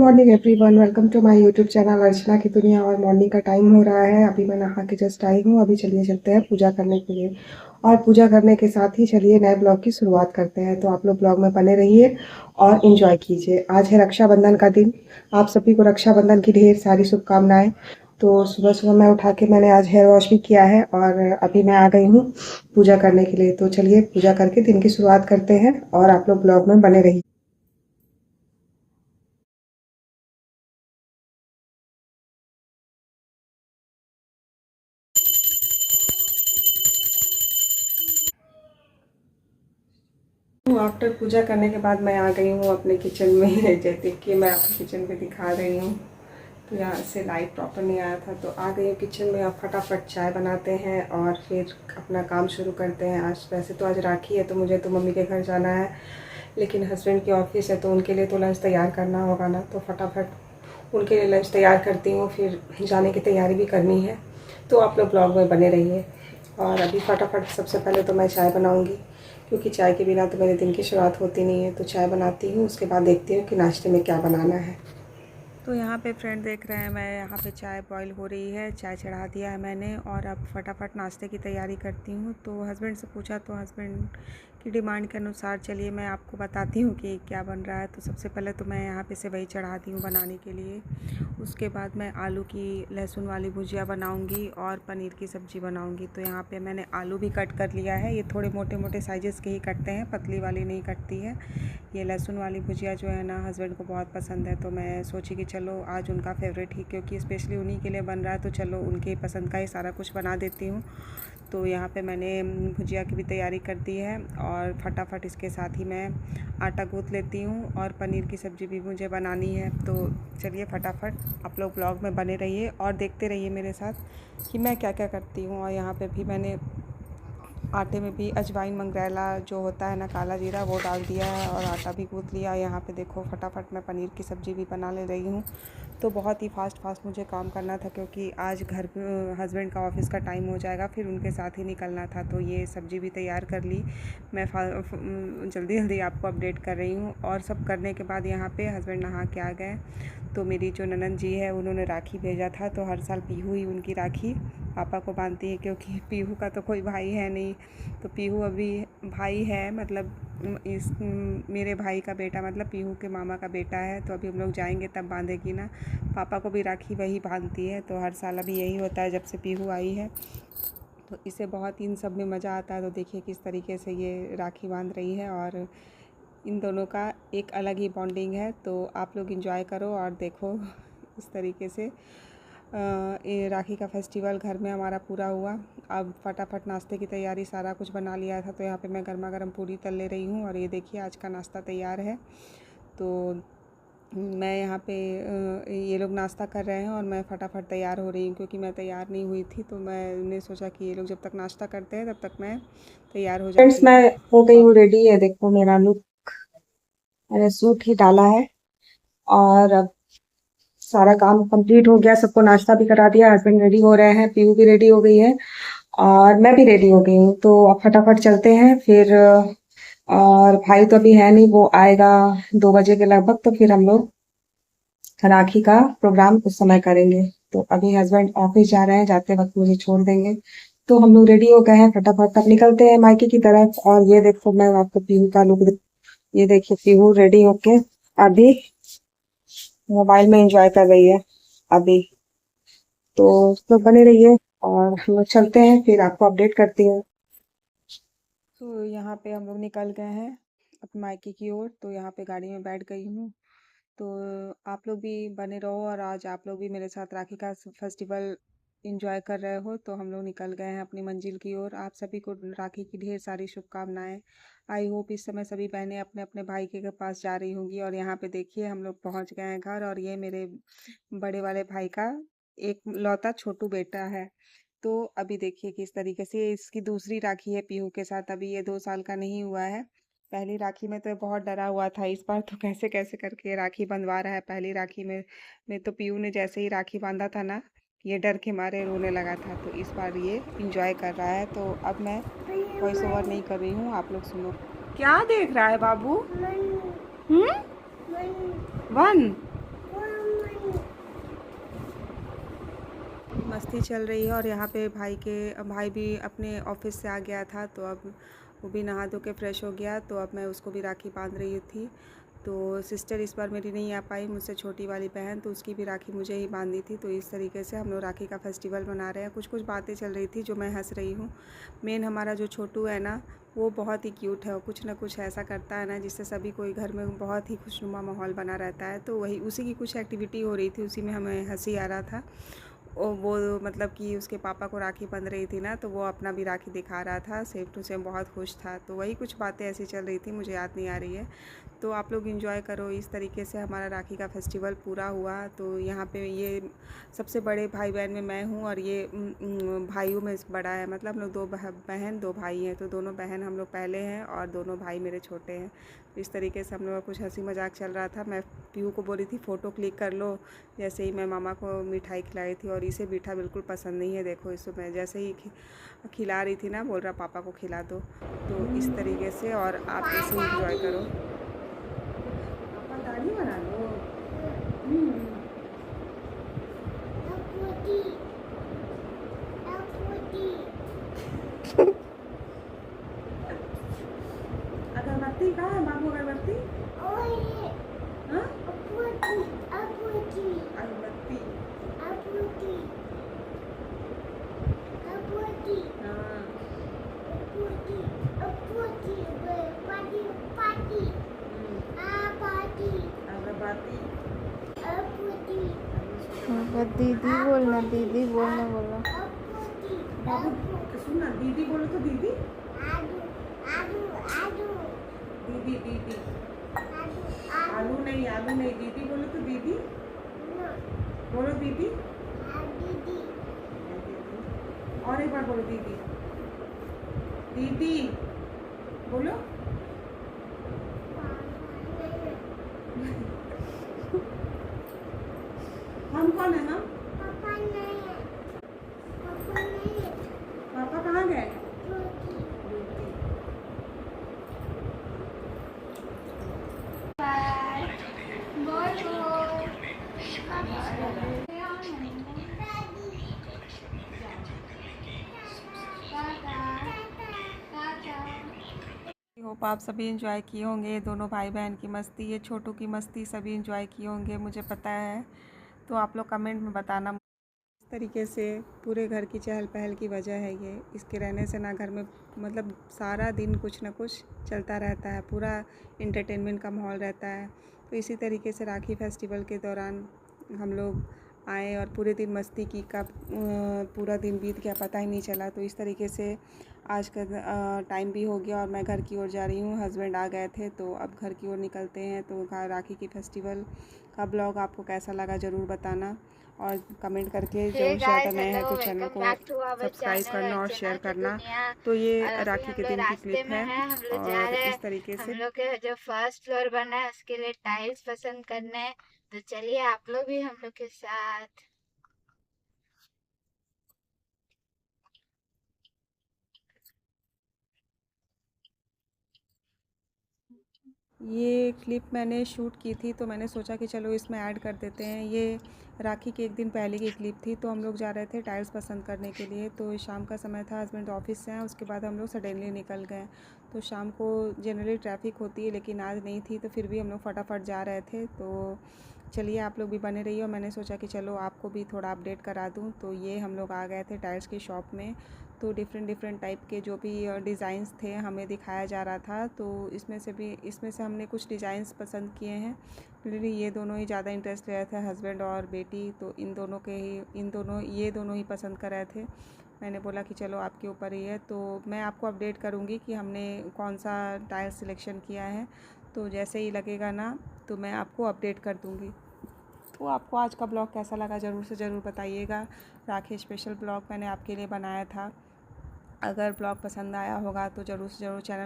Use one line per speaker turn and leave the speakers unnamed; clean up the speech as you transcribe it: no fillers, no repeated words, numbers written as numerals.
Morning everyone, welcome to my YouTube channel Archana की दुनिया। और मॉर्निंग का टाइम हो रहा है। अभी मैं नहा के जस्ट आई हूँ। अभी चलिए चलते हैं पूजा करने के लिए। और पूजा करने के साथ ही चलिए नए ब्लॉग की शुरुआत करते हैं। तो आप लोग ब्लॉग में बने रहिए और इन्जॉय कीजिए। आज है रक्षाबंधन का दिन। आप सभी को रक्षाबंधन की ढेर सारी शुभकामनाएँ। तो सुबह सुबह मैं उठा के मैंने आज हेयर वॉश भी किया है और अभी मैं आ गई हूँ पूजा करने के लिए। तो चलिए पूजा करके दिन की शुरुआत करते हैं और आप लोग ब्लॉग में बने रहिए। आफ्टर पूजा करने के बाद मैं आ गई हूँ अपने किचन में। जैसे कि मैं आपको किचन पे दिखा रही हूँ। तो यहाँ से लाइट प्रॉपर नहीं आया था तो आ गई हूँ किचन में। अब फटाफट चाय बनाते हैं और फिर अपना काम शुरू करते हैं। आज वैसे तो आज राखी है तो मुझे तो मम्मी के घर जाना है, लेकिन हस्बैंड की ऑफिस है तो उनके लिए तो लंच तैयार करना होगा ना। तो फटाफट उनके लिए लंच तैयार करती हूँ, फिर जाने की तैयारी भी करनी है। तो आप लोग ब्लॉग में बने रहिए। और अभी फटाफट सबसे पहले तो मैं चाय बनाऊँगी, क्योंकि चाय के बिना तो मेरे दिन की शुरुआत होती नहीं है। तो चाय बनाती हूँ, उसके बाद देखती हूँ कि नाश्ते में क्या बनाना है। तो यहाँ पे फ्रेंड देख रहे हैं, मैं यहाँ पे चाय बॉईल हो रही है, चाय चढ़ा दिया है मैंने और अब फटाफट नाश्ते की तैयारी करती हूँ। तो हस्बैंड से पूछा तो हस्बैंड की डिमांड के अनुसार चलिए मैं आपको बताती हूँ कि क्या बन रहा है। तो सबसे पहले तो मैं यहाँ पे सेवई चढ़ाती हूँ बनाने के लिए। उसके बाद मैं आलू की लहसुन वाली भुजिया बनाऊँगी और पनीर की सब्ज़ी बनाऊँगी। तो यहाँ पे मैंने आलू भी कट कर लिया है। ये थोड़े मोटे मोटे साइजेस के ही कटते हैं, पतली वाली नहीं कटती है। ये लहसुन वाली भुजिया जो है ना हस्बैंड को बहुत पसंद है, तो मैं सोची कि चलो आज उनका फेवरेट ही, क्योंकि स्पेशली उन्हीं के लिए बन रहा है तो चलो उनके पसंद का ही सारा कुछ बना देती हूँ। तो यहाँ पे मैंने भुजिया की भी तैयारी कर दी है और फटाफट इसके साथ ही मैं आटा गूँथ लेती हूँ और पनीर की सब्ज़ी भी मुझे बनानी है। तो चलिए फटाफट आप लोग ब्लॉग में बने रहिए और देखते रहिए मेरे साथ कि मैं क्या क्या करती हूँ। और यहाँ पे भी मैंने आटे में भी अजवाइन मंगरैला जो होता है ना, काला जीरा, वो डाल दिया है और आटा भी गूँथ लिया। यहाँ पे देखो फटाफट मैं पनीर की सब्ज़ी भी बना ले रही हूँ। तो बहुत ही फास्ट मुझे काम करना था, क्योंकि आज घर हस्बैंड का ऑफ़िस का टाइम हो जाएगा, फिर उनके साथ ही निकलना था। तो ये सब्ज़ी भी तैयार कर ली। मैं जल्दी जल्दी आपको अपडेट कर रही हूँ। और सब करने के बाद यहाँ पे हस्बैंड नहा के आ गए। तो मेरी जो ननंद जी है उन्होंने राखी भेजा था। तो हर साल पीहू ही उनकी राखी पापा को बांधती है, क्योंकि पीहू का तो कोई भाई है नहीं। तो पीहू अभी भाई है, मतलब इस मेरे भाई का बेटा, मतलब पीहू के मामा का बेटा है। तो अभी हम लोग जाएंगे तब बांधेगी ना। पापा को भी राखी वही बांधती है। तो हर साल अभी यही होता है जब से पीहू आई है। तो इसे बहुत इन सब में मज़ा आता है। तो देखिए किस तरीके से ये राखी बांध रही है और इन दोनों का एक अलग ही बॉन्डिंग है। तो आप लोग एंजॉय करो और देखो इस तरीके से ये राखी का फेस्टिवल घर में हमारा पूरा हुआ। अब फटाफट नाश्ते की तैयारी, सारा कुछ बना लिया था। तो यहाँ पे मैं गर्मा गर्म पूरी तल ले रही हूँ और ये देखिए आज का नाश्ता तैयार है। तो मैं यहाँ पे ये लोग नाश्ता कर रहे हैं और मैं फटाफट तैयार हो रही हूँ, क्योंकि मैं तैयार नहीं हुई थी। तो मैंने सोचा कि ये लोग जब तक नाश्ता करते हैं तब तक मैं तैयार हो फ्रेंड्स,
फ्रेंड्स,
जाती
मैं
हूँ।
हो गई
और
हूँ रेडी। है देखो मेरा लुक, मैंने सूट ही डाला है और अब सारा काम कंप्लीट हो गया। सबको नाश्ता भी करा दिया, हस्बैंड रेडी हो रहे हैं, पीहू भी रेडी हो गई है और मैं भी रेडी हो गई हूँ। तो अब फटाफट चलते हैं फिर। और भाई तो अभी है नहीं, वो आएगा 2 बजे के लगभग। तो फिर हम लोग राखी का प्रोग्राम उस समय करेंगे। तो अभी हस्बैंड ऑफिस जा रहे हैं, जाते वक्त मुझे छोड़ देंगे। तो हम लोग रेडी हो गए हैं, फटाफट अब निकलते हैं मायके की तरफ। और ये देखो मैं आपको पीहू का लुक, ये देखिए पीहू रेडी होके अभी मोबाइल में एंजॉय कर रही है अभी। तो लोग बने रहिए और हम लोग चलते हैं, फिर आपको अपडेट करती हूँ।
तो यहाँ पे हम लोग निकल गए हैं अपने मायके की ओर। तो यहाँ पे गाड़ी में बैठ गई हूँ। तो आप लोग भी बने रहो और आज आप लोग भी मेरे साथ राखी का फेस्टिवल एंजॉय कर रहे हो। तो हम लोग निकल गए हैं अपनी मंजिल की ओर। आप सभी को राखी की ढेर सारी शुभकामनाएं। आई होप इस समय सभी बहनें अपने अपने भाई के पास जा रही होंगी। और यहाँ पे देखिए हम लोग पहुँच गए हैं घर, और ये मेरे बड़े वाले भाई का एक लौता छोटू बेटा है। तो अभी देखिए किस तरीके से इसकी दूसरी राखी है पीहू के साथ। अभी ये 2 साल का नहीं हुआ है। पहली राखी में तो ये बहुत डरा हुआ था। इस बार तो कैसे कैसे करके राखी बंधवा रहा है। पहली राखी में तो पीहू ने जैसे ही राखी बांधा था ना, ये डर के मारे रोने लगा था। तो इस बार ये इंजॉय कर रहा है। तो अब मैं वॉइस ओवर नहीं कर रही हूँ, आप लोग सुनो। क्या देख रहा है बाबू? हम्म, वन। मस्ती चल रही है और यहाँ पे भाई भी अपने ऑफिस से आ गया था, तो अब वो भी नहा धो के फ्रेश हो गया, तो अब मैं उसको भी राखी बांध रही थी। तो सिस्टर इस बार मेरी नहीं आ पाई, मुझसे छोटी वाली बहन, तो उसकी भी राखी मुझे ही बांधी थी। तो इस तरीके से हम लोग राखी का फेस्टिवल मना रहे हैं। कुछ कुछ बातें चल रही थी जो मैं हंस रही हूँ। मेन हमारा जो छोटू है ना, वो बहुत ही क्यूट है, वो कुछ ना कुछ ऐसा करता है ना जिससे सभी कोई घर में बहुत ही खुशनुमा माहौल बना रहता है। तो वही उसी की कुछ एक्टिविटी हो रही थी, उसी में हमें हंसी आ रहा था। वो मतलब कि उसके पापा को राखी बंध रही थी ना, तो वो अपना भी राखी दिखा रहा था, सेम टू सेम बहुत खुश था। तो वही कुछ बातें ऐसी चल रही थी, मुझे याद नहीं आ रही है। तो आप लोग एंजॉय करो। इस तरीके से हमारा राखी का फेस्टिवल पूरा हुआ। तो यहाँ पे ये सबसे बड़े भाई बहन में मैं हूँ, और ये भाइयों में बड़ा है, मतलब हम लोग दो बहन दो भाई हैं। तो दोनों बहन हम लोग पहले हैं और दोनों भाई मेरे छोटे हैं। तो इस तरीके से हम लोग का कुछ हंसी मजाक चल रहा था। मैं पीहू को बोली थी फ़ोटो क्लिक कर लो, जैसे ही मैं मामा को मिठाई खिलाई थी। और इसे मीठा बिल्कुल पसंद नहीं है, देखो इसको मैं जैसे ही खिला रही थी ना, बोल रहा पापा को खिला दो। तो इस तरीके से, और आप इसे इंजॉय करो। पापा दाढ़ी बना लो। अगरबत्ती कहाँ है बाबू, अगरबत्ती? हाँ? अगरबत्ती। अगरबत्ती।
दीदी बोलना, दीदी बोलना बोलो।
बाबू सुन ना, दीदी बोलो तो दीदी। दीदी दीदी। आलू नहीं, दीदी बोलो तो दीदी। बोलो दीदी। और एक बार बोलो दीदी। दीदी बोलो। हम कौन है हम? पापा कहाँ गए? होप आप सभी एंजॉय किए होंगे, दोनों भाई बहन की मस्ती, ये छोटू की मस्ती, सभी एंजॉय किए होंगे मुझे पता है। तो आप लोग कमेंट में बताना। इस तरीके से पूरे घर की चहल पहल की वजह है ये। इसके रहने से ना घर में मतलब सारा दिन कुछ ना कुछ चलता रहता है, पूरा इंटरटेनमेंट का माहौल रहता है। तो इसी तरीके से राखी फेस्टिवल के दौरान हम लोग आए और पूरे दिन मस्ती की, कब पूरा दिन बीत गया पता ही नहीं चला। तो इस तरीके से आज का टाइम भी हो गया और मैं घर की ओर जा रही हूँ। हस्बैंड आ गए थे तो अब घर की ओर निकलते हैं। तो राखी की फेस्टिवल का ब्लॉग आपको कैसा लगा ज़रूर बताना, और कमेंट करके ज़रूर शेयर करना है तो चैनल को सब्सक्राइब करना और शेयर करना। तो ये राखी के दिन की क्लिप है और इस तरीके से
हम लोग के जो फर्स्ट फ्लोर बना है उसके लिए टाइल्स पसंद करने हैं। तो चलिए आप लोग भी हम लोग के साथ।
ये क्लिप मैंने शूट की थी, तो मैंने सोचा कि चलो इसमें ऐड कर देते हैं। ये राखी के एक दिन पहले की क्लिप थी। तो हम लोग जा रहे थे टाइल्स पसंद करने के लिए। तो शाम का समय था, हस्बैंड ऑफिस से आए, उसके बाद हम लोग सडनली निकल गए। तो शाम को जनरली ट्रैफिक होती है, लेकिन आज नहीं थी, तो फिर भी हम लोग फटाफट जा रहे थे। तो चलिए आप लोग भी बने रहिए, और मैंने सोचा कि चलो आपको भी थोड़ा अपडेट करा दूँ। तो ये हम लोग आ गए थे टाइल्स की शॉप में। तो डिफरेंट टाइप के जो भी डिज़ाइंस थे हमें दिखाया जा रहा था। तो इसमें से हमने कुछ डिज़ाइंस पसंद किए हैं। क्योंकि ये दोनों ही ज़्यादा इंटरेस्ट ले रहे थे, हस्बैंड और बेटी। तो ये दोनों ही पसंद कर रहे थे। मैंने बोला कि चलो आपके ऊपर ही है। तो मैं आपको अपडेट करूँगी कि हमने कौन सा टाइल सिलेक्शन किया है। तो जैसे ही लगेगा ना, तो मैं आपको अपडेट कर दूँगी। तो आपको आज का ब्लॉग कैसा लगा ज़रूर से ज़रूर बताइएगा। राखी स्पेशल ब्लॉग मैंने आपके लिए बनाया था। अगर ब्लॉग पसंद आया होगा तो ज़रूर से ज़रूर चैनल